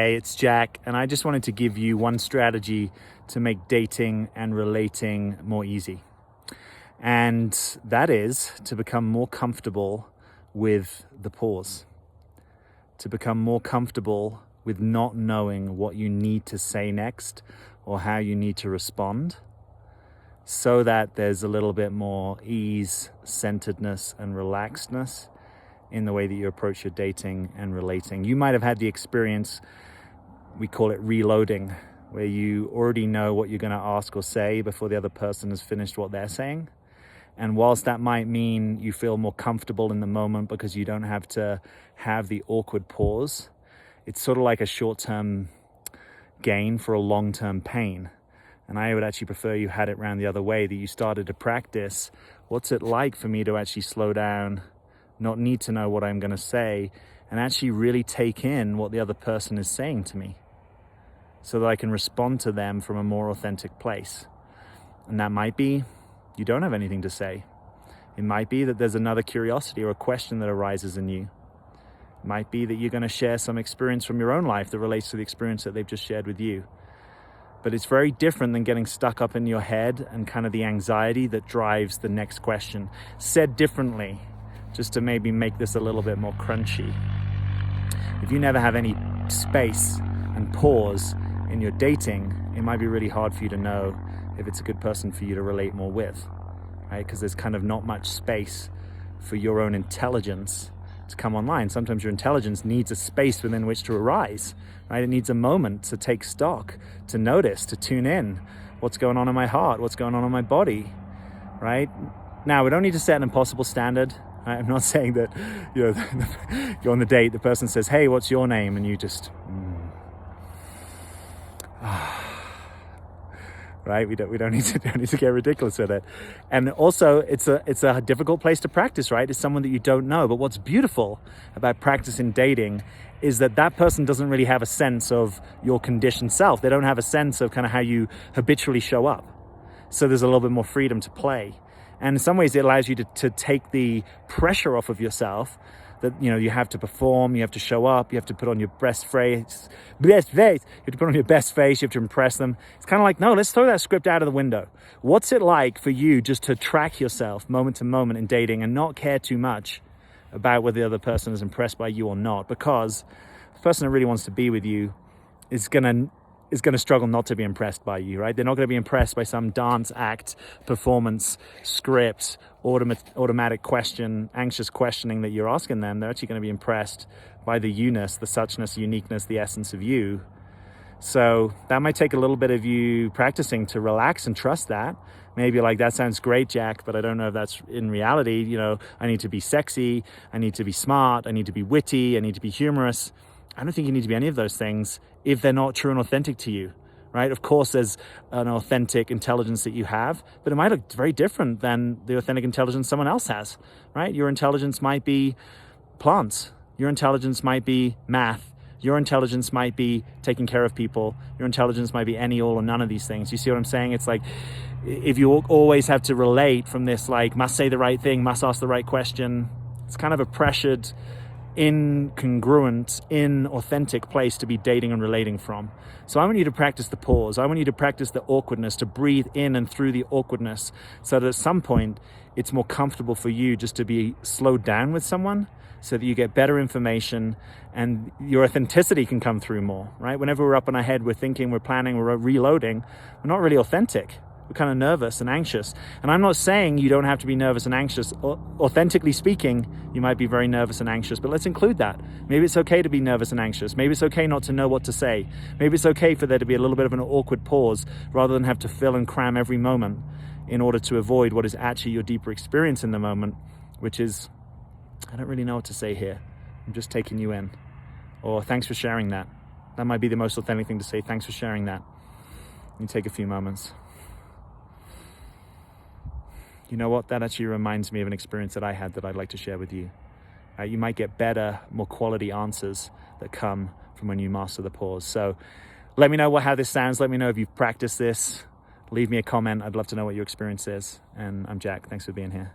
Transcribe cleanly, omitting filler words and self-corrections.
Hey, it's Jack, and I just wanted to give you one strategy to make dating and relating more easy. And that is to become more comfortable with the pause, to become more comfortable with not knowing what you need to say next or how you need to respond, so that there's a little bit more ease, centeredness, and relaxedness in the way that you approach your dating and relating. You might have had the experience, we call it reloading, where you already know what you're going to ask or say before the other person has finished what they're saying. And whilst that might mean you feel more comfortable in the moment because you don't have to have the awkward pause, it's sort of like a short-term gain for a long-term pain. And I would actually prefer you had it round the other way, that you started to practice, what's it like for me to actually slow down, not need to know what I'm going to say, and actually really take in what the other person is saying to me, so that I can respond to them from a more authentic place. And that might be you don't have anything to say. It might be that there's another curiosity or a question that arises in you. It might be that you're going to share some experience from your own life that relates to the experience that they've just shared with you. But it's very different than getting stuck up in your head and kind of the anxiety that drives the next question. Said differently, just to maybe make this a little bit more crunchy. If you never have any space and pause in your dating, it might be really hard for you to know if it's a good person for you to relate more with, right? Because there's kind of not much space for your own intelligence to come online. Sometimes your intelligence needs a space within which to arise, right? It needs a moment to take stock, to notice, to tune in. What's going on in my heart? What's going on in my body, right? Now, we don't need to set an impossible standard. I'm not saying that, you're on the date, the person says, hey, what's your name? And you just, right? We don't need to get ridiculous with it. And also, it's a difficult place to practice, right? It's someone that you don't know. But what's beautiful about practicing dating is that person doesn't really have a sense of your conditioned self. They don't have a sense of kind of how you habitually show up. So there's a little bit more freedom to play. And in some ways, it allows you to take the pressure off of yourself that, you have to perform, you have to show up, you have to put on your best face, you have to put on your best face, you have to impress them. It's kind of like, no, let's throw that script out of the window. What's it like for you just to track yourself moment to moment in dating and not care too much about whether the other person is impressed by you or not? Because the person that really wants to be with you is going to struggle not to be impressed by you, right? They're not going to be impressed by some dance act, performance, script, automatic question, anxious questioning that you're asking them. They're actually going to be impressed by the you-ness, the suchness, uniqueness, the essence of you. So that might take a little bit of you practicing to relax and trust that. Maybe you're like, that sounds great, Jack, but I don't know if that's in reality. I need to be sexy, I need to be smart, I need to be witty, I need to be humorous. I don't think you need to be any of those things if they're not true and authentic to you, right? Of course, there's an authentic intelligence that you have, but it might look very different than the authentic intelligence someone else has, right? Your intelligence might be plants. Your intelligence might be math. Your intelligence might be taking care of people. Your intelligence might be any, all, or none of these things. You see what I'm saying? It's like, if you always have to relate from this, like, must say the right thing, must ask the right question, it's kind of a pressured, incongruent, inauthentic place to be dating and relating from. So I want you to practice the pause. I want you to practice the awkwardness, to breathe in and through the awkwardness, so that at some point it's more comfortable for you just to be slowed down with someone, so that you get better information and your authenticity can come through more, right? Whenever we're up in our head, we're thinking, we're planning, we're reloading, we're not really authentic. We're kind of nervous and anxious. And I'm not saying you don't have to be nervous and anxious. Authentically speaking, you might be very nervous and anxious, but let's include that. Maybe it's okay to be nervous and anxious. Maybe it's okay not to know what to say. Maybe it's okay for there to be a little bit of an awkward pause rather than have to fill and cram every moment in order to avoid what is actually your deeper experience in the moment, which is, I don't really know what to say here. I'm just taking you in. Or thanks for sharing that. That might be the most authentic thing to say. Thanks for sharing that. You take a few moments. You know what? That actually reminds me of an experience that I had that I'd like to share with you. You might get better, more quality answers that come from when you master the pause. So let me know how this sounds. Let me know if you've practiced this. Leave me a comment. I'd love to know what your experience is. And I'm Jack. Thanks for being here.